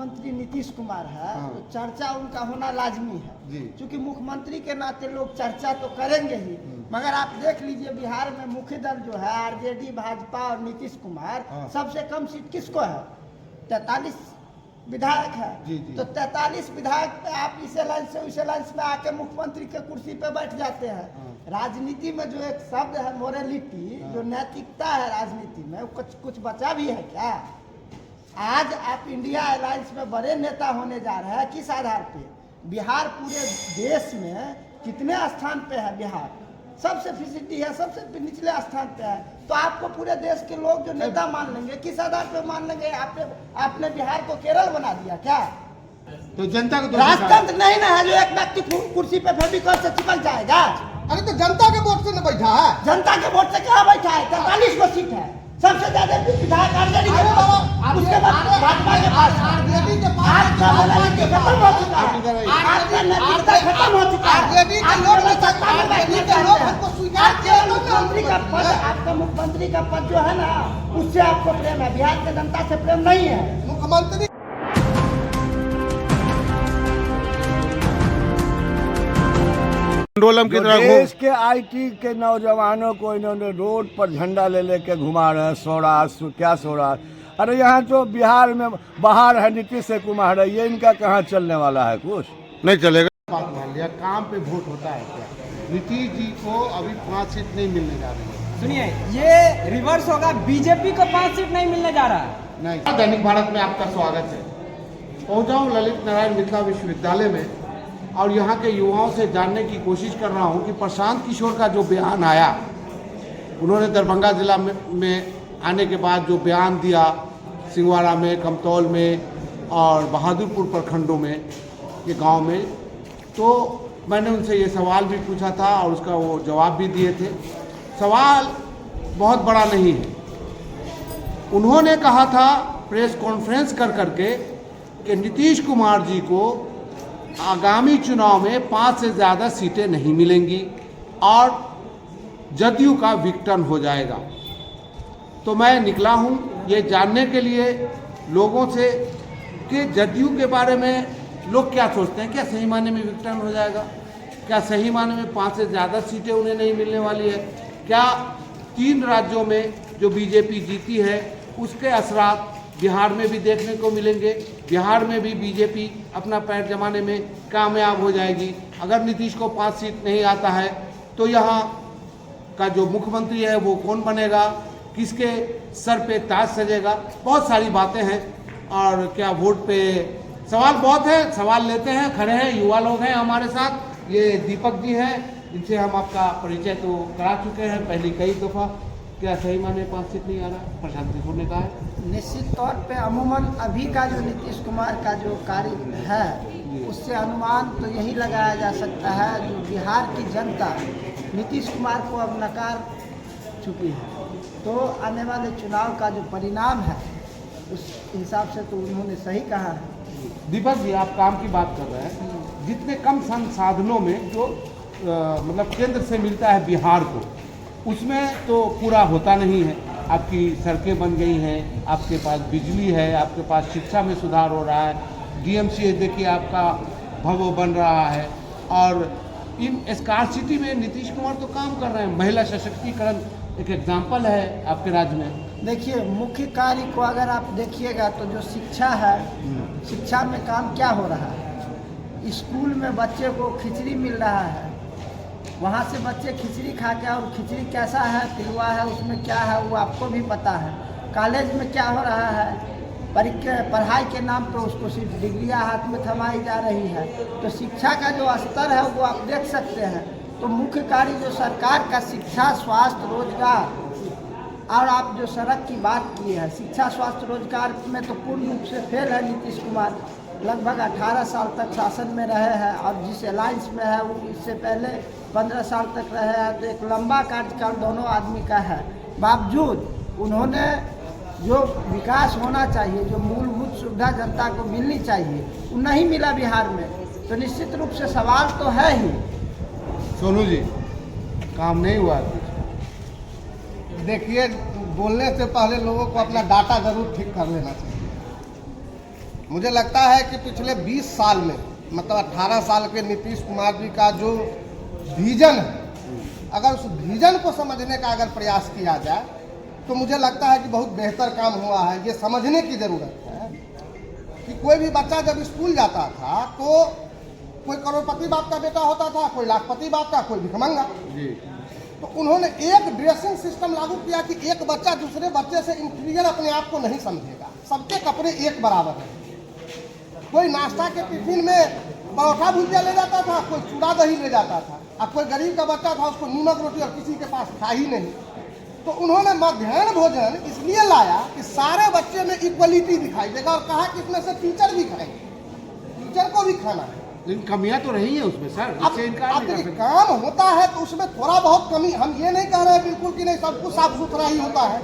मुख्यमंत्री नीतीश कुमार है तो चर्चा उनका होना लाजमी है, क्योंकि मुख्यमंत्री के नाते लोग चर्चा तो करेंगे ही। मगर आप देख लीजिए बिहार में मुख्य दल जो है आरजेडी, भाजपा और नीतीश कुमार, सबसे कम सीट किसको है? 43 विधायक है। तो 43 विधायक पे आप इस लाइन से उस लाइन में आके मुख्यमंत्री के कुर्सी पे बैठ जाते हैं। राजनीति में जो एक शब्द है मोरालिटी, जो नैतिकता है राजनीति में, कुछ बचा भी है क्या? आज आप इंडिया अलायंस में बड़े नेता होने जा रहे हैं, किस आधार पे? बिहार पूरे देश में कितने स्थान पे है? बिहार सबसे फिसिलिटी है, सबसे निचले स्थान पे है। तो आपको पूरे देश के लोग जो नेता मान लेंगे, किस आधार पे मान लेंगे? आपने बिहार को केरल बना दिया क्या? तो जनता को राजतंत्र नहीं ना है जो एक व्यक्ति कुर्सी पे फेविकॉल से चिपक जाएगा। अरे तो जनता के वोट से न बैठा है। जनता के वोट से क्या बैठा है? 43 को सीट है, सबसे ज्यादा विधायक आरजेडी के पास, उसके बाद भाजपा के पास। आरजेडी के पास आपका मोरालिटी खत्म हो चुका है, आपका नैतिकता खत्म हो चुका है। आरजेडी के लोग हमको स्वीकार किया। मुख्यमंत्री का पद, आपका मुख्यमंत्री का पद जो है ना, उससे आपको प्रेम है, बिहार के जनता से प्रेम नहीं है। मुख्यमंत्री देश के आईटी के नौजवानों को इन्होंने रोड पर झंडा ले लेके घुमा रहे हैं। स्वराज क्या स्वराज? अरे यहाँ जो बिहार में बाहर है नीतीश कुमार है, ये इनका कहाँ चलने वाला है? कुछ नहीं चलेगा। बात मान लिया, काम पे वोट होता है क्या? नीतीश जी को अभी 5 सीट नहीं मिलने जा रही है। सुनिए, ये रिवर्स होगा, बीजेपी को 5 सीट नहीं मिलने जा रहा है। नहीं। दैनिक भारत में आपका स्वागत है। पहुंचा हूँ ललित नारायण मिथिला विश्वविद्यालय में और यहाँ के युवाओं से जानने की कोशिश कर रहा हूँ कि प्रशांत किशोर का जो बयान आया, उन्होंने दरभंगा जिला में आने के बाद जो बयान दिया, सिंगवाड़ा में, कमतौल में और बहादुरपुर प्रखंडों में, ये गांव में, तो मैंने उनसे ये सवाल भी पूछा था और उसका वो जवाब भी दिए थे। सवाल बहुत बड़ा नहीं है। उन्होंने कहा था प्रेस कॉन्फ्रेंस कर करके कि नीतीश कुमार जी को आगामी चुनाव में 5 से ज़्यादा सीटें नहीं मिलेंगी और जदयू का विघटन हो जाएगा। तो मैं निकला हूँ ये जानने के लिए लोगों से कि जदयू के बारे में लोग क्या सोचते हैं। क्या सही मायने में विघटन हो जाएगा? क्या सही मायने में 5 से ज़्यादा सीटें उन्हें नहीं मिलने वाली है? क्या 3 राज्यों में जो बीजेपी जीती है उसके असरात बिहार में भी देखने को मिलेंगे? बिहार में भी बीजेपी अपना पैर जमाने में कामयाब हो जाएगी? अगर नीतीश को 5 सीट नहीं आता है तो यहाँ का जो मुख्यमंत्री है वो कौन बनेगा? किसके सर पे ताज सजेगा? बहुत सारी बातें हैं और क्या वोट पे सवाल बहुत है। सवाल लेते हैं, खड़े हैं, युवा लोग हैं हमारे साथ। ये दीपक जी हैं, इनसे हम आपका परिचय तो करा चुके हैं पहले कई दफ़ा। क्या सही माने 5 सीट नहीं आ रहा? प्रशांत किशोर ने कहा है। निश्चित तौर पे अमूमन अभी का जो नीतीश कुमार का जो कार्य है, उससे अनुमान तो यही लगाया जा सकता है, जो बिहार की जनता नीतीश कुमार को अब नकार चुकी है, तो आने वाले चुनाव का जो परिणाम है उस हिसाब से तो उन्होंने सही कहा है। दीपक जी, आप काम की बात कर रहे हैं। जितने कम संसाधनों में जो मतलब केंद्र से मिलता है बिहार को, उसमें तो पूरा होता नहीं है। आपकी सड़कें बन गई हैं, आपके पास बिजली है, आपके पास शिक्षा में सुधार हो रहा है, डीएमसीएच देखिए आपका भवन बन रहा है, और इन स्कार्सिटी में नीतीश कुमार तो काम कर रहे हैं। महिला सशक्तिकरण एक एग्जाम्पल है आपके राज्य में। देखिए, मुख्य कार्य को अगर आप देखिएगा तो जो शिक्षा है, शिक्षा में काम क्या हो रहा है? स्कूल में बच्चे को खिचड़ी मिल रहा है, वहाँ से बच्चे खिचड़ी खा के, और खिचड़ी कैसा है, तिलवा है, उसमें क्या है वो आपको भी पता है। कॉलेज में क्या हो रहा है? पढ़ाई के नाम पर उसको सिर्फ डिग्रियाँ हाथ में थमाई जा रही है। तो शिक्षा का जो स्तर है वो आप देख सकते हैं। तो मुख्य कार्य जो सरकार का शिक्षा, स्वास्थ्य, रोजगार, और आप जो सड़क की बात की है, शिक्षा, स्वास्थ्य, रोजगार में तो पूर्ण रूप से फेल है नीतीश कुमार। लगभग 18 साल तक शासन में रहे हैं और जिस अलायंस में है वो इससे पहले 15 साल तक रहे हैं। तो एक लंबा कार्यकाल दोनों आदमी का है। बावजूद उन्होंने जो विकास होना चाहिए, जो मूलभूत सुविधा जनता को मिलनी चाहिए, वो नहीं मिला बिहार में। तो निश्चित रूप से सवाल तो है ही। सोनू जी, काम नहीं हुआ? देखिए, बोलने से पहले लोगों को अपना डाटा जरूर ठीक कर लेना चाहिए। मुझे लगता है कि पिछले 20 साल में मतलब 18 साल के नीतीश कुमार जी का जो विजन है, अगर उस विजन को समझने का अगर प्रयास किया जाए तो मुझे लगता है कि बहुत बेहतर काम हुआ है। ये समझने की ज़रूरत है कि कोई भी बच्चा जब स्कूल जाता था तो कोई करोड़पति बाप का बेटा होता था, कोई लाखपति बाप का, कोई भिखमंगा। तो उन्होंने एक ड्रेसिंग सिस्टम लागू किया कि एक बच्चा दूसरे बच्चे से इंफीरियर अपने आप को नहीं समझेगा, सबके कपड़े एक बराबर हैं। कोई नाश्ता के टिफिन में परोठा भुजिया ले जाता था, कोई चूड़ा दही ले जाता था, अब कोई गरीब का बच्चा था उसको नीमक रोटी और किसी के पास था ही नहीं। तो उन्होंने मध्याह्न भोजन इसलिए लाया कि सारे बच्चे में इक्वलिटी दिखाई देगा और कहा कि इसमें से टीचर भी खाएंगे, टीचर को भी खाना है। लेकिन कमियां तो रही है उसमें सर, इससे इनकार नहीं कर सकते। काम होता है तो उसमें थोड़ा बहुत कमी, हम ये नहीं कह रहे हैं बिल्कुल कि नहीं सब कुछ साफ सुथरा ही होता है,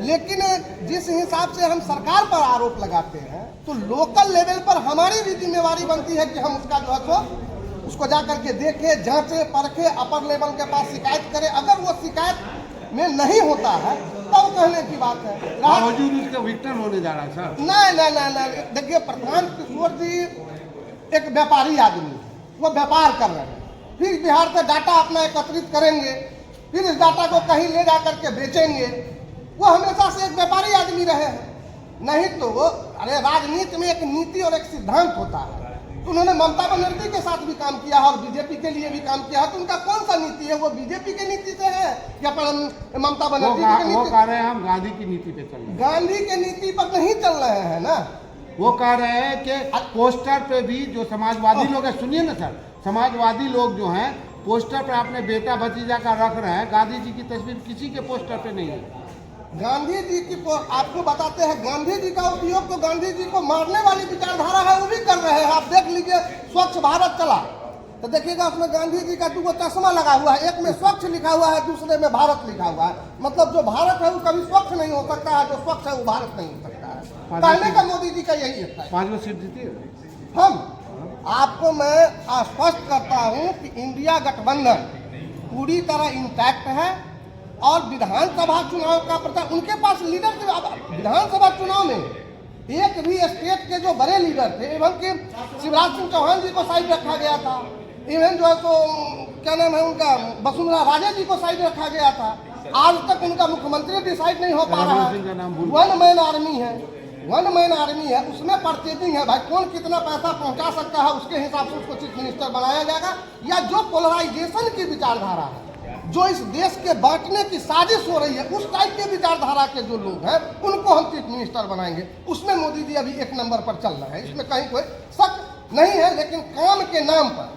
लेकिन जिस हिसाब से हम सरकार पर आरोप लगाते हैं तो लोकल लेवल पर हमारी भी जिम्मेवारी बनती है कि हम उसका जो है तो उसको जा करके देखें, जांचे, परखे, अपर लेवल के पास शिकायत करें। अगर वो शिकायत में नहीं होता है तब कहने की बात है। बावजूद उसका विक्टिम होने जा रहा है सर। नहीं, देखिए प्रधान किशोर जी एक व्यापारी आदमी है, वो व्यापार कर रहे हैं, फिर बिहार से डाटा अपना एकत्रित करेंगे, फिर इस डाटा को कहीं ले जा करके बेचेंगे। वो हमेशा से एक व्यापारी आदमी रहे हैं, नहीं तो अरे राजनीति में एक नीति और एक सिद्धांत होता है। तो उन्होंने ममता बनर्जी के साथ भी काम किया है और बीजेपी के लिए भी काम किया है। तो उनका कौन सा नीति है, वो बीजेपी की नीति से है या ममता बनर्जी की नीति? वो कह रहे हैं हम गांधी की नीति पे चल रहे हैं। गांधी की नीति पर नहीं चल रहे हैं ना, वो कह रहे हैं कि पोस्टर पे भी जो समाजवादी लोग हैं, सुनिए ना सर, समाजवादी लोग जो हैं पोस्टर पे अपने बेटा भतीजा का रख रहे हैं, गांधी जी की तस्वीर किसी के पोस्टर पे नहीं है। गांधी जी की आपको बताते हैं, गांधी जी का उपयोग तो गांधी जी को मारने वाली विचारधारा है वो भी कर रहे हैं। आप देख लीजिए, स्वच्छ भारत चला तो देखिएगा उसमें गांधी जी का 2 चश्मा लगा हुआ है, एक में स्वच्छ लिखा हुआ है, दूसरे में भारत लिखा हुआ है। मतलब जो भारत है वो कभी स्वच्छ नहीं हो सकता है, जो स्वच्छ है वो भारत नहीं हो सकता है। कहने का मोदी जी का यही है। 5 सीट जीती है। हम आपको मैं आश्वस्त करता हूं कि इंडिया गठबंधन पूरी तरह इंटैक्ट है और विधानसभा चुनाव का प्रचार उनके पास लीडर थे। विधानसभा चुनाव में एक भी स्टेट के जो बड़े लीडर थे, इवन कि शिवराज सिंह चौहान जी को साइड रखा गया था, इवन जो है तो क्या नाम है उनका, वसुंधरा राजे जी को साइड रखा गया था। आज तक उनका मुख्यमंत्री डिसाइड नहीं हो पा रहा है। वन मैन आर्मी है, वन मैन आर्मी है, उसमें परचेजिंग है। भाई कौन कितना पैसा पहुंचा सकता है उसके हिसाब से उसको चीफ मिनिस्टर बनाया जाएगा। या जो पोलराइजेशन की विचारधारा है, जो इस देश के बांटने की साजिश हो रही है, उस टाइप के विचारधारा के जो लोग हैं उनको हम चीफ मिनिस्टर बनाएंगे। उसमें मोदी जी अभी 1 नंबर पर चल रहे हैं, इसमें कहीं कोई शक नहीं है। लेकिन काम के नाम पर,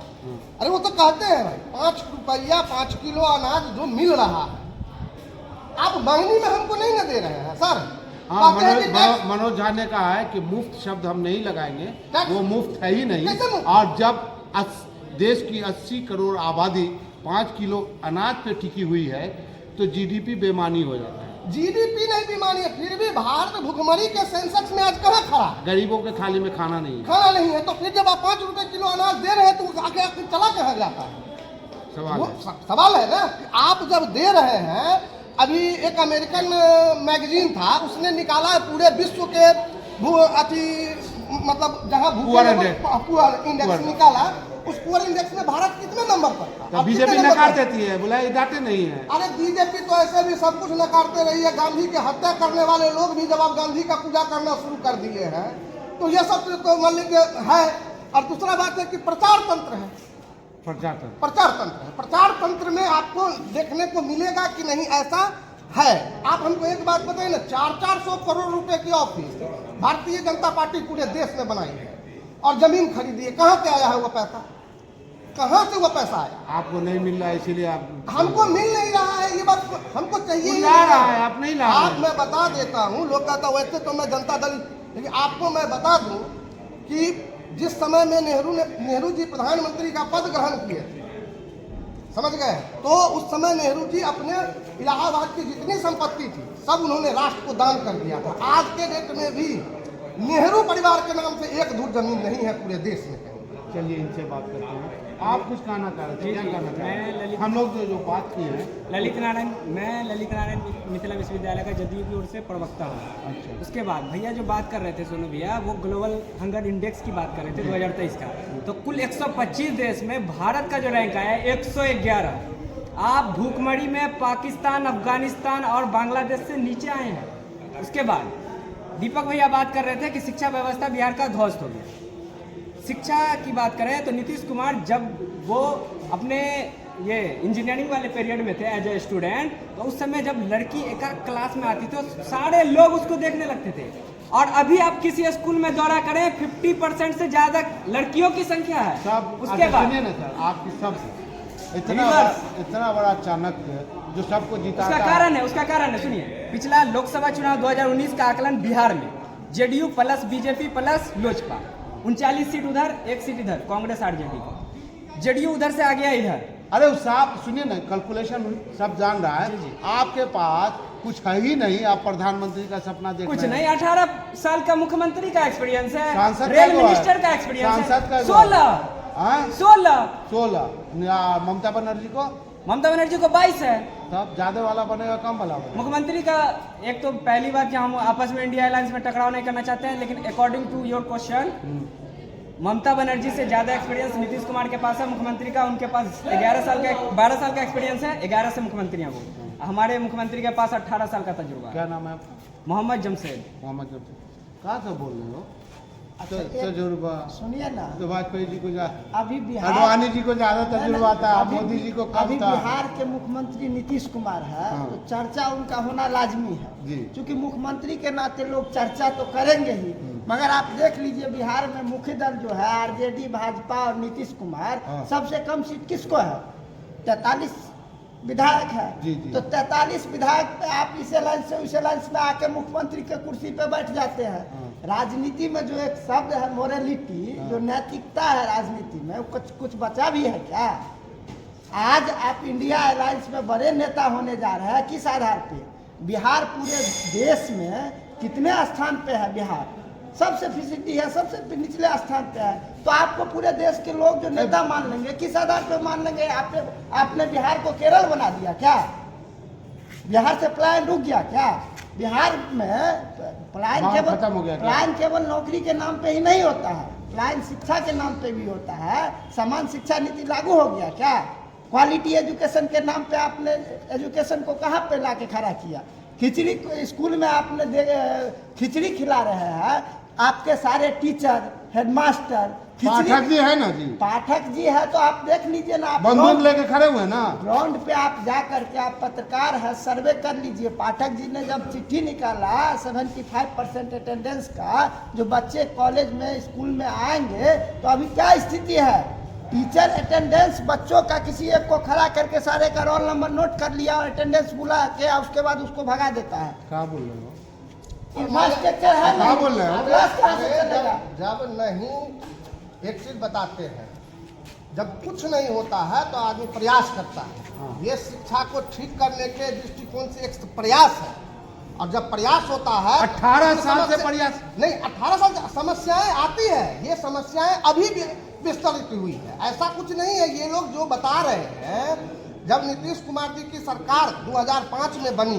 अरे वो तो कहते हैं भाई 5 रुपया 5 किलो अनाज जो मिल रहा है, आप मांगनी में हमको नहीं न दे रहे हैं सर। हाँ, मनोज झा ने कहा है कि मुफ्त शब्द हम नहीं लगाएंगे, वो मुफ्त है ही नहीं। और जब देश की 80 करोड़ आबादी 5 किलो अनाज पे टिकी हुई है तो जीडीपी बेमानी हो जाता है। जीडीपी नहीं बेमानी है, फिर भी भारत भुखमरी के सेंसेक्स में आज कहाँ खड़ा? गरीबों के थाली में खाना नहीं है। खाना नहीं है तो फिर जब आप 5 रुपए किलो अनाज दे रहे हैं तो आगे चला कहाँ जाता है? सवाल है ना। आप जब दे रहे हैं, अभी एक अमेरिकन मैगजीन था, उसने निकाला है पूरे विश्व के मतलब जहाँ पुअर इंडेक्स निकाला, उस पुअर इंडेक्स में भारत कितने नंबर पर था? तो बीजेपी नकार देती है, बोला डाटे नहीं है। अरे बीजेपी तो ऐसे भी सब कुछ नकारते रही है। गांधी की हत्या करने वाले लोग भी जब आप गांधी का पूजा करना शुरू कर दिए हैं तो ये सब तो मान लीजिए है। और दूसरा बात है कि प्रचार तंत्र है, प्रचार तंत्र में आपको देखने को मिलेगा कि नहीं ऐसा है। आप हमको एक बात बताइए ना, 400 करोड़ रुपए की ऑफिस भारतीय जनता पार्टी पूरे देश में बनाई है और जमीन खरीदी है। कहाँ से आया है वो पैसा? कहाँ से वो पैसा आया? आपको नहीं मिल रहा है इसीलिए आप, हमको मिल नहीं रहा है, ये बात हमको चाहिए। ला रहा है, आप नहीं ला रहे। आप मैं बता देता हूँ, लोग कहता वैसे तो मैं जनता दल, लेकिन आपको मैं बता दूं कि जिस समय में नेहरू जी प्रधानमंत्री का पद ग्रहण किए, समझ गए, तो उस समय नेहरू जी अपने इलाहाबाद की जितनी संपत्ति थी सब उन्होंने राष्ट्र को दान कर दिया था। आज के डेट में भी नेहरू परिवार के नाम से 1 धूर जमीन नहीं है पूरे देश में। चलिए इनसे बात करते हैं। आप कुछ कहना चाह रहे थे, क्या कहना चाह रहे मैं थे? ललित- हम लोग जो बात की है। ललित नारायण मिथिला विश्वविद्यालय का जदयू की ओर से प्रवक्ता हूँ। अच्छा। उसके बाद भैया जो बात कर रहे थे सोनू भैया, वो ग्लोबल हंगर इंडेक्स की बात कर रहे थे 2023 का। तो कुल 125 देश में भारत का जो रैंक आया है 111। आप भूखमरी में पाकिस्तान, अफगानिस्तान और बांग्लादेश से नीचे आए हैं। उसके बाद दीपक भैया बात कर रहे थे कि शिक्षा व्यवस्था बिहार का ध्वस्त हो गया। शिक्षा की बात करें तो नीतीश कुमार जब वो अपने ये इंजीनियरिंग वाले पीरियड में थे एज ए स्टूडेंट, तो उस समय जब लड़की एक क्लास में आती तो सारे लोग उसको देखने लगते थे। और अभी आप किसी स्कूल में दौरा करें 50% से ज्यादा लड़कियों की संख्या है। सब उसके बाद सुनिए ना सर, आपकी सब रिवर्स। इतना बड़ा चाणक्य जो सबको जीता उसका कारण है सुनिए, पिछला लोकसभा चुनाव 2019 का आकलन बिहार में JDU plus BJP plus Lojpa 39 seat उधर, 1 सीट इधर, कांग्रेस आरजेडी को। जेडीयू उधर से आ गया इधर। अरे साहब सुनिए ना, कैलकुलेशन सब जान रहा है। आपके पास कुछ है ही नहीं, आप प्रधानमंत्री का सपना देख कुछ रहे हैं। नहीं, 18 साल का मुख्यमंत्री का एक्सपीरियंस है, सांसद का रेल जो है, मिनिस्टर का एक्सपीरियंस सांसद का है। जो 16 ममता बनर्जी को ममता बनर्जी को 22 है। तब ज्यादा वाला बनेगा कम वाला बनेगा। मुख्यमंत्री का एक तो पहली बार कि हम आपस में इंडिया अलायंस में टकराव नहीं करना चाहते हैं, लेकिन according to your question Mamata Banerjee से ज्यादा एक्सपीरियंस नीतीश कुमार के पास है। मुख्यमंत्री का उनके पास 12 साल का एक्सपीरियंस है, 11 से मुख्यमंत्री हैं वो। हमारे मुख्यमंत्री के पास 18 साल का तजुर्बा है। क्या नाम है आपका? मोहम्मद जमशेद। मोहम्मद जमशेद। कहाँ से बोल रहे हो? अच्छा, एक- तजुर्बा सुनिए ना, तो वाजपेयी जी को अभी बिहार अडवाणी जी को ज्यादा तजुर्बा था, अभी- मोदी जी को अभी कम था। बिहार के मुख्यमंत्री नीतीश कुमार है, हाँ। तो चर्चा उनका होना लाजमी है जी। क्योंकि मुख्यमंत्री के नाते लोग चर्चा तो करेंगे ही। मगर आप देख लीजिए बिहार में मुख्य दल जो है आरजेडी, भाजपा और नीतीश कुमार, हाँ। सबसे कम सीट किसको है? 43 विधायक है। जी, जी। तो 43 विधायक पे आप इस अलायंस से उस अलायंस में आके मुख्यमंत्री के कुर्सी पे बैठ जाते हैं। हाँ। राजनीति में जो एक शब्द है मोरालिटी, जो नैतिकता है राजनीति में, वो कुछ बचा भी है क्या? आज आप इंडिया अलायंस में बड़े नेता होने जा रहे हैं, किस आधार पे? बिहार पूरे देश में कितने स्थान पे है? बिहार सबसे फिसिलिटी है, सबसे निचले स्थान पे है। तो आपको पूरे देश के लोग जो नेता मान लेंगे, किस आधार पे मान लेंगे? आपने बिहार को केरल बना दिया क्या? बिहार से पलायन रुक गया क्या? बिहार में पलायन वहाँ खत्म हो गया क्या? पलायन केवल नौकरी के नाम पे ही नहीं होता है, पलायन शिक्षा के नाम पे भी होता है। समान शिक्षा नीति लागू हो गया क्या? क्वालिटी एजुकेशन के नाम पे आपने एजुकेशन को कहाँ पे ला के खड़ा किया? खिचड़ी स्कूल में आपने खिचड़ी खिला रहे हैं आपके सारे टीचर, हेडमास्टर। पाठक जी है ना जी, पाठक जी है तो आप देख लीजिए ना, आप बंदूक लेके खड़े हुए ना। ग्राउंड पे आप जा करके, आप पत्रकार है, सर्वे कर लीजिए। पाठक जी ने जब चिट्ठी निकाला 75% अटेंडेंस का, जो बच्चे कॉलेज में स्कूल में आएंगे, तो अभी क्या स्थिति है? टीचर अटेंडेंस बच्चों का किसी एक को खड़ा करके सारे का रोल नंबर नोट कर लिया और अटेंडेंस बुला के उसके बाद उसको भगा देता है। क्या बोल रहे हो? इंफ्रास्ट्रक्चर है क्या बोल रहे हो? क्लास कहाँ से चलेगा? जब नहीं, एक चीज बताते हैं, जब कुछ नहीं होता है तो आदमी प्रयास करता है। ये शिक्षा को ठीक करने के दृष्टिकोण से एक प्रयास है। और जब प्रयास होता है 18 तो साल से समस्या- प्रयास नहीं, 18 साल से समस्याएं आती है। ये समस्याएं अभी भी विस्तृत हुई है, ऐसा कुछ नहीं है। ये लोग जो बता रहे हैं, जब नीतीश कुमार जी की सरकार 2005 में बनी,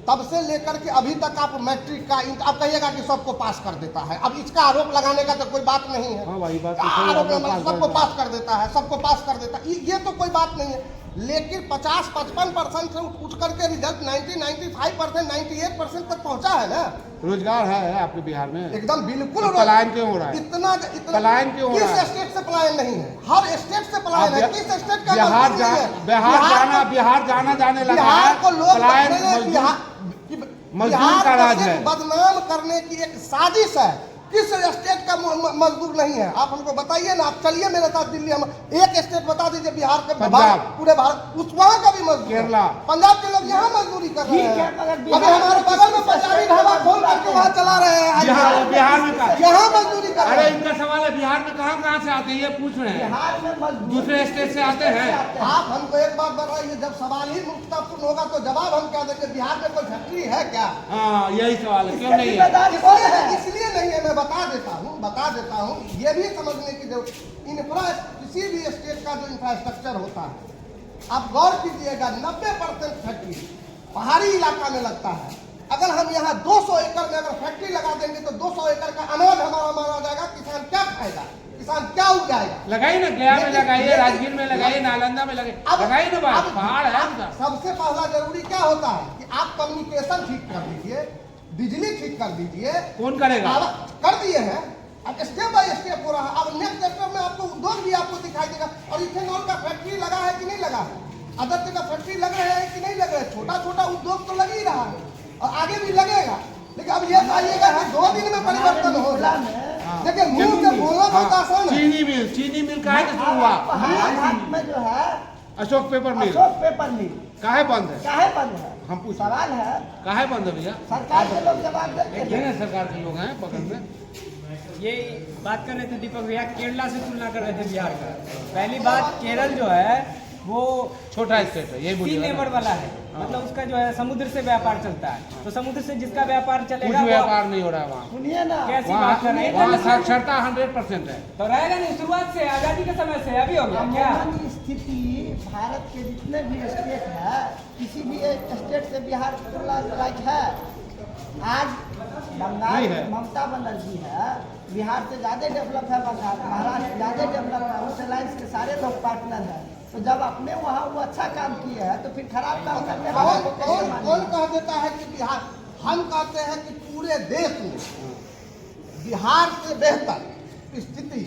तब से लेकर के अभी तक आप मैट्रिक का आप कहिएगा कि सबको पास कर देता है। अब इसका आरोप लगाने का तो कोई बात नहीं है। हाँ भाई, बात तो सही है, आरोप सबको पास सबको कर पास कर देता है, सबको पास कर देता है, ये तो कोई बात नहीं है। लेकिन 50-55% से उठ करके रिजल्ट 90-95%, 98% तक पहुंचा है ना। रोजगार है आपके बिहार में? एकदम बिल्कुल। तो पलायन क्यों हो रहा है? इतना पलायन क्यों हो रहा है? किस स्टेट से पलायन नहीं है? हर स्टेट से पलायन है। किस स्टेट का बिहार मजदूर नहीं है? बिहार जाना जाने लगा बिहार है। को लोग पलायन मजदूर मजदूर का राज को है। सिर्फ बदनाम करने की एक साजिश है। किस स्टेट का मजदूर नहीं है? आप हमको बताइए ना। आप चलिए मेरे साथ दिल्ली, हम एक स्टेट बता दीजिए बिहार के, पंजाब। पूरे भारत, उस वहाँ का भी मजदूर, केरला। पंजाब के लोग यहाँ मजदूरी कर रहे ठीक है, हैं। मगर अभी बिहार हमारे में बगल में किसी पंजाबी स्टेट ढाबा में खोल करके वहाँ चला रहे हैं। बिहार में यहाँ मजदूरी कर रहे अरे हैं। इनका सवाल है बिहार में कहाँ से आते हैं ये पूछ रहे हैं? बिहार में मजदूर दूसरे स्टेट से आते हैं। आप हमको एक बात बताइए, जब सवाल ही मुक्तापूर्ण होगा तो जवाब हम क्या देंगे? बिहार में कोई फैक्ट्री है क्या? हाँ, यही सवाल है, क्यों इसके नहीं है? जिम्मेदार कौन है? इसलिए नहीं है, मैं बता देता हूँ। ये भी समझने की जरूरत, किसी भी स्टेट का जो इंफ्रास्ट्रक्चर होता है, आप गौर कीजिएगा 90% फैक्ट्री पहाड़ी इलाका में लगता है। अगर हम यहाँ 200 एकड़ में अगर फैक्ट्री लगा देंगे तो 200 एकड़ का अनाज हमारा मारा जाएगा। किसान क्या खाएगा? किसान क्या उगाएगा? लगाइए ना, गया में लगाइए, राजगीर में लगाइए, नालंदा में लगाइए, लगाइए ना बात, पहाड़ है उनका। सबसे पहला जरूरी क्या होता है कि आप कम्युनिकेशन ठीक कर दीजिए, बिजली ठीक कर दीजिए। कौन करेगा? कर दिए हैं, अब स्टेप बाय स्टेप हो रहा है। अब नेक्स्ट स्टेप में आपको उद्योग भी आपको दिखाई देगा। और इथेनॉल का फैक्ट्री लगा है कि नहीं लगा है? अदर का फैक्ट्री लग रहे हैं कि नहीं लग रहे? छोटा छोटा उद्योग तो लग ही रहा है और आगे भी लगेगा। लेकिन अब ये पाइएगा कि 2 दिन में परिवर्तन हो जाए। देखिए, मुंह से बोलना बहुत आसान है। चीनी मिल का है शुरू हुआ हाथ में जो है अशोक पेपर मिल, अशोक पेपर मिल काहे बंद है? काहे बंद है? हम पूछ सवाल है, काहे बंद है भैया? सरकार के लोग जवाब देते ये हैं। ना सरकार के लोग हैं बगल में। ये बात कर रहे थे दीपक भैया, केरला से तुलना कर रहे थे बिहार का। पहली बात, केरल जो है वो छोटा स्टेट है, यही सी बोलिए नेबर वाला है, मतलब उसका जो है समुद्र से व्यापार चलता है। तो समुद्र से जिसका व्यापार कुछ चलेगा वो व्यापार नहीं हो रहा है वहाँ। सुनिए ना, कैसी बात कर रहे वहाँ हैं? साक्षरता 100% है। तो रहेगा नहीं, शुरुआत से आजादी के समय से अभी हो गया क्या? अमूमन स्थिति भारत के जितने भी स्टेट है, किसी भी एक स्टेट से बिहार की तुलना लायक है? आज बंगाल नहीं है। ममता बनर्जी है, बिहार से ज़्यादा डेवलप है बंगाल, महाराष्ट्र ज़्यादा डेवलप है, उस अलायंस के सारे लोग पार्टनर हैं। तो जब अपने वहाँ वो अच्छा काम किए हैं तो फिर खराब काम करने वालों को कैसे कौन मानेंगे? कह देता है कि बिहार? हम कहते हैं कि पूरे देश में बिहार से बेहतर स्थिति,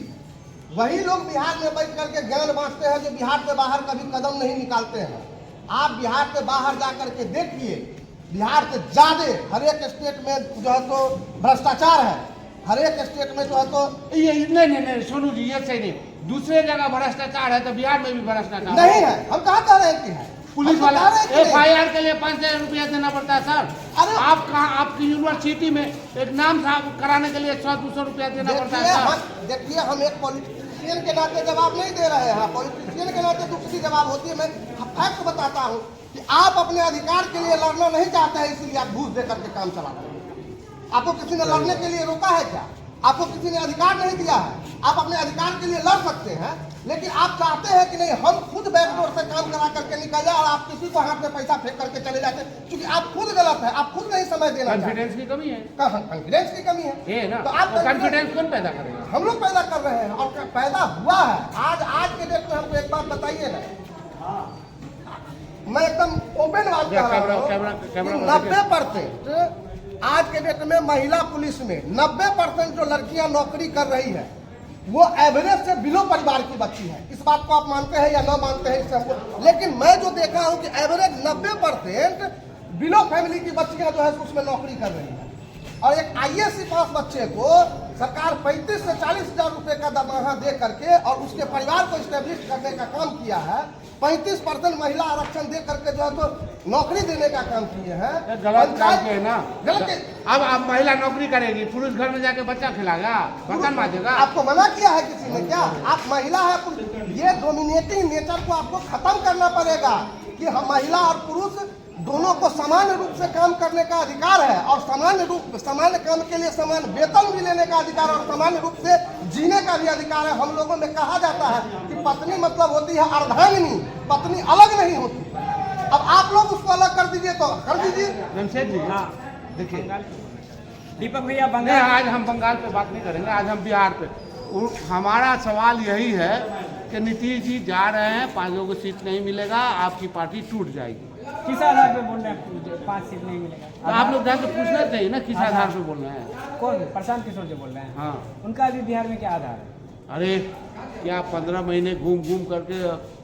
वही लोग बिहार में बैठ करके ज्ञान बांटते हैं जो बिहार से बाहर कभी कदम नहीं निकालते हैं। आप बिहार से बाहर जा करके देखिए, बिहार से ज्यादा हर एक स्टेट में जो है तो भ्रष्टाचार है। हर एक स्टेट में जो है तो ये नहीं सोनू जी, ये सही नहीं। दूसरे जगह भ्रष्टाचार है तो बिहार में भी भ्रष्टाचार नहीं है। हम कहाँ कह रहे हैं कि है? पुलिस हम तो वाला कह रहे हैं कि नहीं। FIR के लिए 5,000 रुपया देना पड़ता है सर। अरे आप कहाँ, आपकी यूनिवर्सिटी में एक नाम साहब कराने के लिए 100-200 रुपया देना पड़ता है सर। देखिए, हम एक पॉलिटिशियन के नाते जवाब नहीं दे रहे हैं। पॉलिटिशियन के नाते दूसरी जवाब होती है। मैं फैक्ट बताता हूँ कि आप अपने अधिकार के लिए लड़ना नहीं चाहते हैं, इसीलिए आप घूस दे करके काम चलाते हैं। आपको किसी ने लड़ने के लिए रोका है क्या? आपको किसी ने अधिकार नहीं दिया है। आप अपने अधिकार के लिए लड़ सकते हैं, लेकिन आप चाहते हैं कि नहीं हम खुद बैकडोर से काम करा करके निकल जाए और आप किसी को हाथ में पैसा फेंक करके चले जाते हैं, क्योंकि आप खुद गलत है। आप खुद नहीं समय देना चाहते। कॉन्फिडेंस की कमी है, कॉन्फिडेंस की कमी है। ये ना। तो आप कॉन्फिडेंस कौन पैदा करेगा? हम लोग पैदा कर रहे हैं और पैदा हुआ है। आज के डेट में हमको एक बात बताइए ना, मैं एकदम ओपन बात कर रहा हूँ। 90% आज के डेट में महिला पुलिस में 90% जो लड़कियां नौकरी कर रही है वो एवरेज से बिलो परिवार की बच्ची है। इस बात को आप मानते हैं या ना मानते हैं इससे हमको, लेकिन मैं जो देखा हूं कि एवरेज 90% बिलो फैमिली की बच्चियां जो है उसमें नौकरी कर रही है। और एक IAS पास बच्चे को सरकार 35 से 40 हजार रुपए का दरमाहा दे करके और उसके परिवार को स्टेब्लिश करने का काम किया है। 35% महिला आरक्षण दे करके जो है तो नौकरी देने का काम किए हैं। गलत काम किए ना। गलत। अब महिला नौकरी करेगी, पुरुष घर में जाके बच्चा खिलाएगा, बर्तन मांजेगा। आपको मना किया है किसी ने क्या? आप महिला है, ये डोमिनेटिंग नेचर को आपको खत्म करना पड़ेगा कि हम महिला और पुरुष दोनों को समान रूप से काम करने का अधिकार है और समान काम के लिए समान वेतन भी लेने का अधिकार और समान रूप से जीने का भी अधिकार है। हम लोगों में कहा जाता है कि पत्नी मतलब होती है अर्धांगिनी, पत्नी अलग नहीं होती। अब आप लोग उसको अलग कर दीजिए तो कर दीजिए। जमशेद जी, देखिए दीपक भैया, नहीं, बंगाल आज हम बंगाल पे बात नहीं करेंगे, आज हम बिहार पे। हमारा सवाल यही है कि नीतीश जी जा रहे हैं, 5 लोगों को सीट नहीं मिलेगा, आपकी पार्टी टूट जाएगी। किस आधार पे बोल रहे हैं 5 सीट नहीं मिलेगा? तो आप लोग जाके पूछना चाहिए ना किस आधार पे बोल रहे हैं। कौन? प्रशांत किशोर जो बोल रहे हैं। हाँ, उनका अभी बिहार में क्या आधार है? अरे क्या 15 महीने घूम करके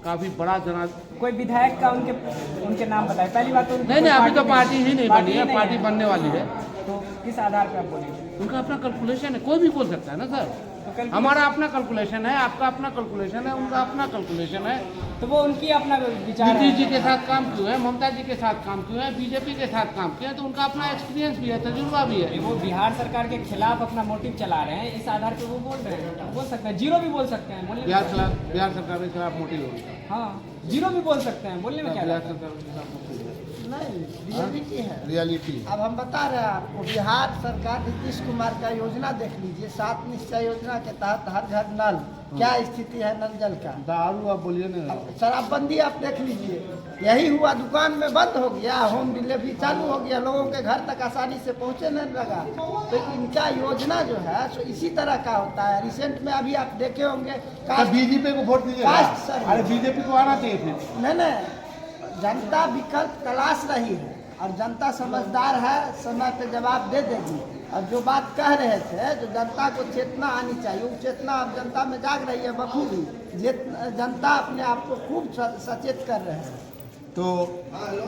काफी बड़ा जना। कोई विधायक का उनके नाम बताए। पहली बात तो नहीं, अभी तो पार्टी ही नहीं बनी है, पार्टी है। बनने वाली है। तो किस आधार पे आप बोलेंगे? उनका अपना कैलकुलेशन है, कोई भी बोल सकता है ना सर। तो हमारा अपना कैलकुलेशन है, आपका अपना कैलकुलेशन है, उनका अपना कैलकुलेशन है। तो वो उनकी अपना विचार है। नीतीश जी के साथ काम क्यों है, ममता जी के साथ काम क्यों है, बीजेपी के साथ काम क्यों है, तो उनका अपना एक्सपीरियंस भी है, तजुर्बा भी है। वो बिहार सरकार के खिलाफ अपना मोटिव चला रहे हैं, इस आधार पे वो बोल रहे हैं। बोल सकते हैं, जीरो भी बोल सकते हैं, बोलने में बिहार सरकार के खिलाफ मोटिव होगा। हाँ, जीरो भी बोल सकते हैं, बोलने में क्या बिहार है? सरकार के खिलाफ मोटिव नहीं, रियलिटी है। रियलिटी। अब हम बता रहे हैं आपको, बिहार सरकार नीतीश कुमार का योजना देख लीजिए, 7 निश्चय योजना के तहत हर घर नल, क्या स्थिति है नल जल का। दारू आप बोलिए ना। शराबबंदी आप देख लीजिए, यही हुआ, दुकान में बंद हो गया, होम डिलीवरी चालू हो गया, लोगों के घर तक आसानी से पहुंचे नहीं लगा। तो इनका योजना जो है सो इसी तरह का होता है। रिसेंट में अभी आप देखे होंगे बीजेपी को वोट दीजिए। कास्ट सर्वे। अरे बीजेपी को आना चाहिए फिर। नहीं, जनता विकल्प तलाश रही है और जनता समझदार है, समय पे जवाब दे देगी। और जो बात कह रहे थे, जो जनता को चेतना आनी चाहिए, वो चेतना अब जनता में जाग रही है बखूबी। जनता अपने आप को खूब सचेत कर रहे हैं। तो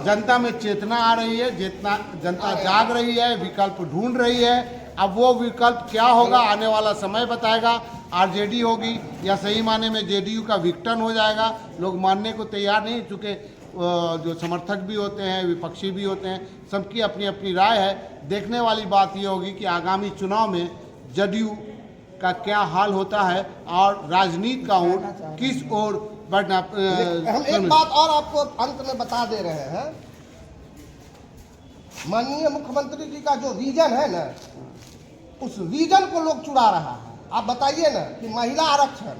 जनता में चेतना आ रही है, जितना जनता जाग रही है, विकल्प ढूंढ रही है। अब वो विकल्प क्या होगा आने वाला समय बताएगा। आरजेडी होगी या सही माने में जेडीयू का विघटन हो जाएगा, लोग मानने को तैयार नहीं, चूँकि जो समर्थक भी होते हैं, विपक्षी भी होते हैं, सबकी अपनी अपनी राय है। देखने वाली बात ये होगी कि आगामी चुनाव में जदयू का क्या हाल होता है और राजनीति का ओर किस ओर बढ़ना। हम एक बात और आपको अंत में बता दे रहे हैं, माननीय मुख्यमंत्री जी का जो विजन है ना, उस विजन को लोग चुरा रहा है। आप बताइए ना कि महिला आरक्षण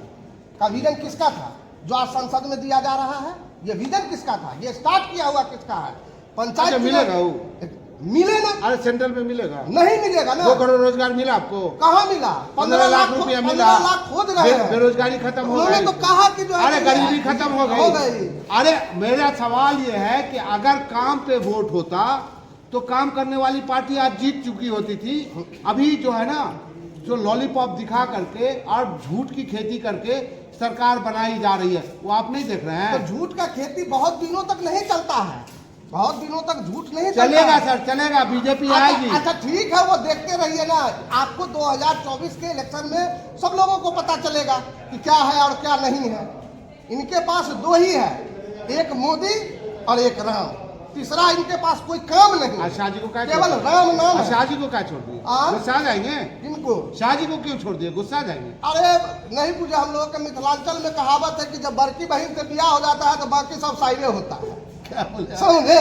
का विजन किसका था जो आज संसद में दिया जा रहा है? ये विजन किसका था? ये स्टार्ट किया हुआ किसका है? पंचायत मिलेगा वो, मिले ना? अरे सेंट्रल में मिलेगा, नहीं मिलेगा ना। 2 करोड़ रोजगार मिला आपको? कहाँ मिला? 15 लाख रुपया मिला। 15 लाख खोज रहे हैं। बेरोजगारी खत्म हो उन्होंने गई। तो कहा कि जो अरे गरीबी खत्म हो गई। अरे मेरा सवाल ये है कि अगर काम पे वोट होता तो काम करने वाली पार्टी आज जीत चुकी होती थी। अभी जो है ना, जो लॉलीपॉप दिखा करके और झूठ की खेती करके सरकार बनाई जा रही है, वो आप नहीं देख रहे हैं? तो झूठ का खेती बहुत दिनों तक नहीं चलता है, बहुत दिनों तक झूठ नहीं चलेगा सर, चलेगा, बीजेपी आएगी। अच्छा ठीक है, वो देखते रहिए ना। आपको 2024 के इलेक्शन में सब लोगों को पता चलेगा कि क्या है और क्या नहीं है। इनके पास 2 ही है, एक मोदी और एक राम, तीसरा इनके पास कोई काम नहीं। शाह जी को क्या केवल राम नाम है। शाह जी को क्या छोड़ दिए? गुस्सा आ जाएंगे इनको। शाह जी को क्यों छोड़ दिए? गुस्सा आ जाएंगे? अरे नहीं पूछे, हम लोगों के मिथिलांचल में कहावत है कि जब बड़की बहन से ब्याह हो जाता है तो बाकी सब साइडे होता है। समझे?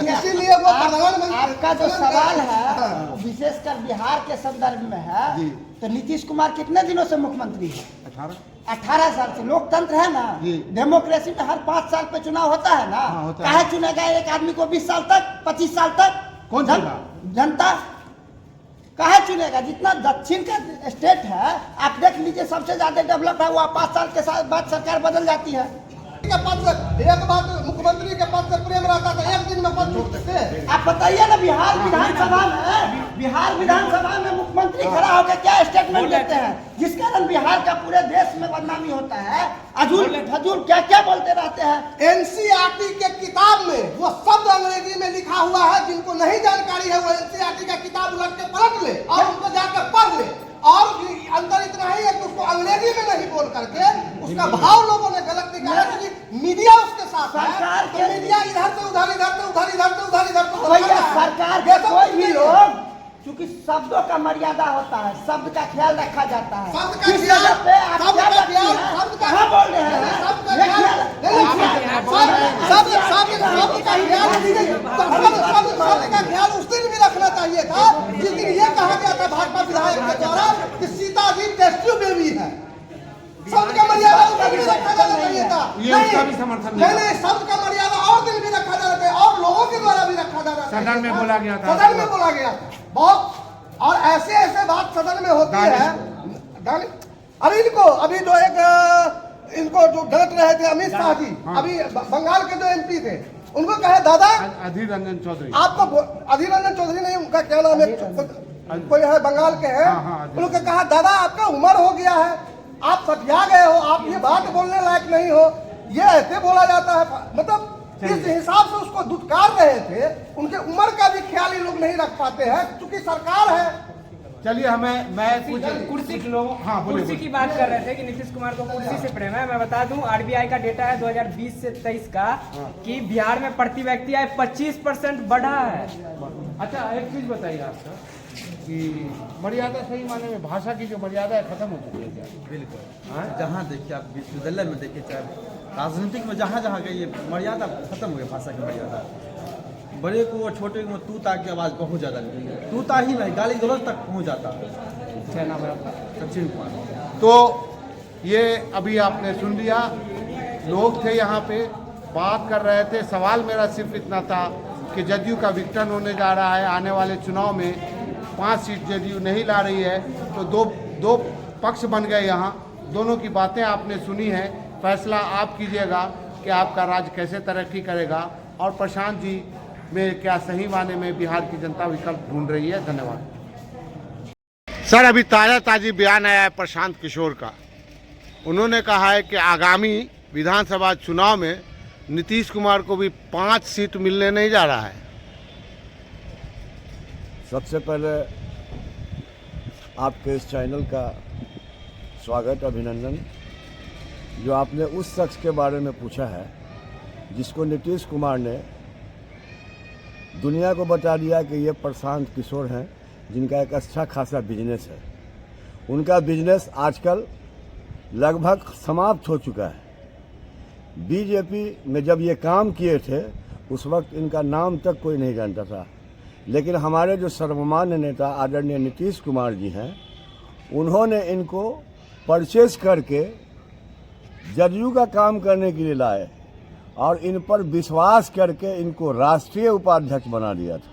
इसीलिए वो प्रधानमंत्री, आपका जो सवाल है वो विशेषकर बिहार के संदर्भ में है। तो नीतीश कुमार कितने दिनों से मुख्यमंत्री है? 18 साल से। लोकतंत्र है ना, डेमोक्रेसी में हर 5 साल पे चुनाव होता है ना। काहे चुनेगा एक आदमी को 20 साल तक, 25 साल तक? कौन चुनेगा? जनता काहे चुनेगा? जितना दक्षिण का स्टेट है आप देख लीजिए, सबसे ज्यादा डेवलप है, वो 5 साल के बाद सरकार बदल जाती है। एक बात, मुख्यमंत्री के पद से प्रेम रहता तो 1 दिन में पद छोड़ देते। आप बताइए ना, बिहार विधानसभा में मुख्यमंत्री खड़ा होकर क्या स्टेटमेंट देते हैं, जिस कारण बिहार का पूरे देश में बदनामी होता है। अजूल फजूल क्या क्या बोलते रहते हैं। एनसीईआरटी के किताब में वो शब्द अंग्रेजी में लिखा हुआ है, जिनको नहीं जानकारी है वो एनसीईआरटी का किताब उलट के पलट ले और उनको जाकर पढ़ ले। और अंतर इतना ही है कि उसको अंग्रेजी में नहीं बोल करके उसका भाव लोगों ने गलत निकाला, क्योंकि मीडिया उसके साथ है। तो मीडिया इधर से उधर, इधर से उधर, इधर से उधर, इधर से भैया सरकार के कोई भी लोग, क्योंकि शब्दों का मर्यादा होता है, शब्द का ख्याल रखा जाता है। शब्द का ख्याल, शब्द का ख्याल, शब्द का कहाँ बोल रहे हैं? शब्द का ख्याल, शब्द का ख्याल उस दिन भी रखना चाहिए था जिस दिन ये कहा गया था भाजपा विधायक के द्वारा कि Sita ji test tube baby है। शब्द का मर्यादा उस दिन भी रखा जाना चाहिए था। ये उसका भी समर्थन नहीं, शब्द का मर्यादा और दिन भी रखा जाना चाहिए और लोगों के द्वारा भी रखा जाना चाहिए। सदन में बोला गया था, सदन में बोला गया था बहुत, और ऐसे ऐसे बात सदन में होती है। अभी जो एक इनको जो डांट रहे थे अमित शाह जी, अभी बंगाल के जो एमपी थे, उनको कहे दादा, अधीर रंजन चौधरी, आपको अधीर रंजन चौधरी नहीं, उनका क्या नाम है, कोई है बंगाल के हैं, उन्होंने कहा दादा आपका उम्र हो गया है, आप सटिया गए हो, आप ये बात बोलने लायक नहीं हो। ये ऐसे बोला जाता है, मतलब इस हिसाब से उसको दुत्कार रहे थे, उनके उम्र का भी ख्याल ये लोग नहीं रख पाते हैं, क्योंकि सरकार है। चलिए मैं कुछ कुर्सी लोगों हाँ बोलिए कुर्सी की बात कर रहे थे कि नीतीश कुमार को कुर्सी से प्रेम है। मैं बता दूं आरबीआई का डेटा है 2020 से 23 का कि बिहार में प्रति व्यक्ति आय 25% बढ़ा है। अच्छा एक चीज बताइए आप सर कि मर्यादा सही माने में भाषा की जो मर्यादा है खत्म हो चुकी है क्या? बिल्कुल, जहाँ देखिए आप विश्वविद्यालय में देखिए, चाहे राजनीतिक में जहाँ जहाँ गई मर्यादा खत्म हो गई, भाषा की मर्यादा। बड़े को और छोटे को तू ता की आवाज़ बहुत ज़्यादा निकली है, तू ता ही नहीं गाली गलौज तक पहुँच जाता है। क्या नाम है आपका? सचिन कुमार। तो ये अभी आपने सुन लिया, लोग थे यहाँ पे बात कर रहे थे। सवाल मेरा सिर्फ इतना था कि जदयू का विघटन होने जा रहा है, आने वाले चुनाव में 5 सीट जदयू नहीं ला रही है, तो दो पक्ष बन गए यहाँ। दोनों की बातें आपने सुनी है, फैसला आप कीजिएगा कि आपका राज्य कैसे तरक्की करेगा और प्रशांत जी में क्या सही माने में बिहार की जनता विकल्प ढूंढ रही है। धन्यवाद। सर अभी ताज़ी बयान आया है प्रशांत किशोर का। उन्होंने कहा है कि आगामी विधानसभा चुनाव में नीतीश कुमार को भी 5 सीट मिलने नहीं जा रहा है। सबसे पहले आपके इस चैनल का स्वागत, अभिनंदन। जो आपने उस शख्स के बारे में पूछा है जिसको नीतीश कुमार ने दुनिया को बता दिया कि ये प्रशांत किशोर हैं, जिनका एक अच्छा खासा बिजनेस है। उनका बिजनेस आजकल लगभग समाप्त हो चुका है। बीजेपी में जब ये काम किए थे उस वक्त इनका नाम तक कोई नहीं जानता था, लेकिन हमारे जो सर्वमान्य नेता आदरणीय नीतीश कुमार जी हैं, उन्होंने इनको परचेज करके जदयू का काम करने के लिए लाए और इन पर विश्वास करके इनको राष्ट्रीय उपाध्यक्ष बना दिया था।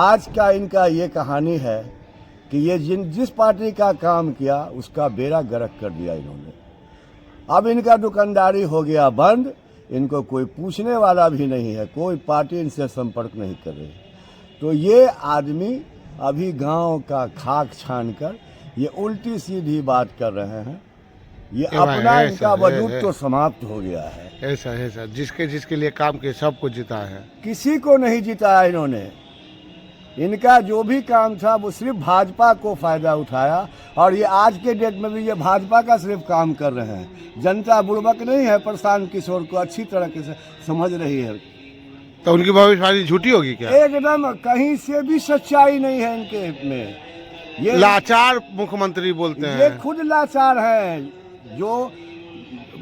आज का इनका ये कहानी है कि ये जिस पार्टी का काम किया उसका बेड़ा गर्क कर दिया इन्होंने। अब इनका दुकानदारी हो गया बंद, इनको कोई पूछने वाला भी नहीं है, कोई पार्टी इनसे संपर्क नहीं कर रही। तो ये आदमी अभी गांव का खाक छानकर ये उल्टी सीधी बात कर रहे हैं। ये अपना इनका वजूद तो समाप्त हो गया है। ऐसा है सर, जिसके लिए काम किए सबको जिता है, किसी को नहीं जिताया इन्होंने। इनका जो भी काम था वो सिर्फ भाजपा को फायदा उठाया और ये आज के डेट में भी ये भाजपा का सिर्फ काम कर रहे हैं। जनता बुड़बक नहीं है, प्रशांत किशोर को अच्छी तरह से समझ रही है। तो उनकी भविष्यवाणी झूठी होगी क्या? एकदम कहीं से भी सच्चाई नहीं है इनके में। ये लाचार मुख्यमंत्री बोलते हैं। ये खुद लाचार हैं, जो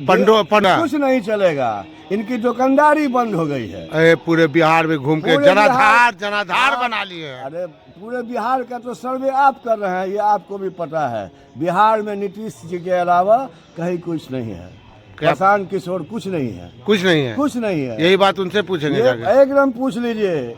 पंडा कुछ नहीं चलेगा। इनकी दुकानदारी बंद हो गई है। अरे पूरे बिहार में घूम के जनाधार बना लिए हैं। अरे पूरे बिहार का तो सर्वे आप कर रहे हैं, ये आपको भी पता है। बिहार में नीतीश जी के अलावा कहीं कुछ नहीं है। प्रशांत किशोर कुछ नहीं है, कुछ नहीं है, कुछ नहीं है। यही बात उनसे पूछेंगे जाके। एकदम पूछ लीजिए,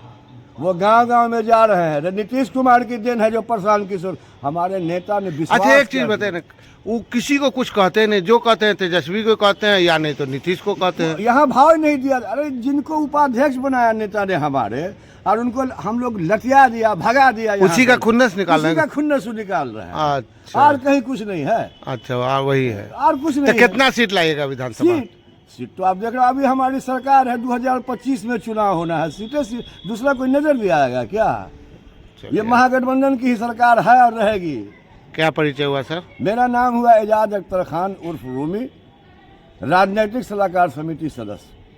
वो गांव-गांव में जा रहे हैं। नीतीश कुमार की देन है जो प्रशांत किशोर हमारे नेता ने विश्वास। अच्छा एक चीज बताए ना, वो किसी को कुछ कहते नहीं, जो कहते हैं तेजस्वी को कहते हैं या नहीं तो नीतीश को कहते हैं। यहाँ भाव नहीं दिया। अरे जिनको उपाध्यक्ष बनाया नेता ने हमारे, और उनको हम लोग लटिया दिया, भगा दिया, उसी का खुन्नस निकाल रहे हैं। उसी का खुन्नस निकाल रहे हैं। अच्छा, और कहीं कुछ नहीं है। अच्छा वही है, और कुछ नहीं। तो कितना सीट लाइएगा विधानसभा? सीट तो आप देख रहे हो, अभी हमारी सरकार है, 2025 में चुनाव होना है। सीटें दूसरा कोई नजर भी आएगा क्या? ये महागठबंधन की ही सरकार है और रहेगी। क्या परिचय हुआ सर? मेरा नाम हुआ एजाज अख्तर खान उर्फ रूमी, राजनीतिक सलाहकार समिति सदस्य।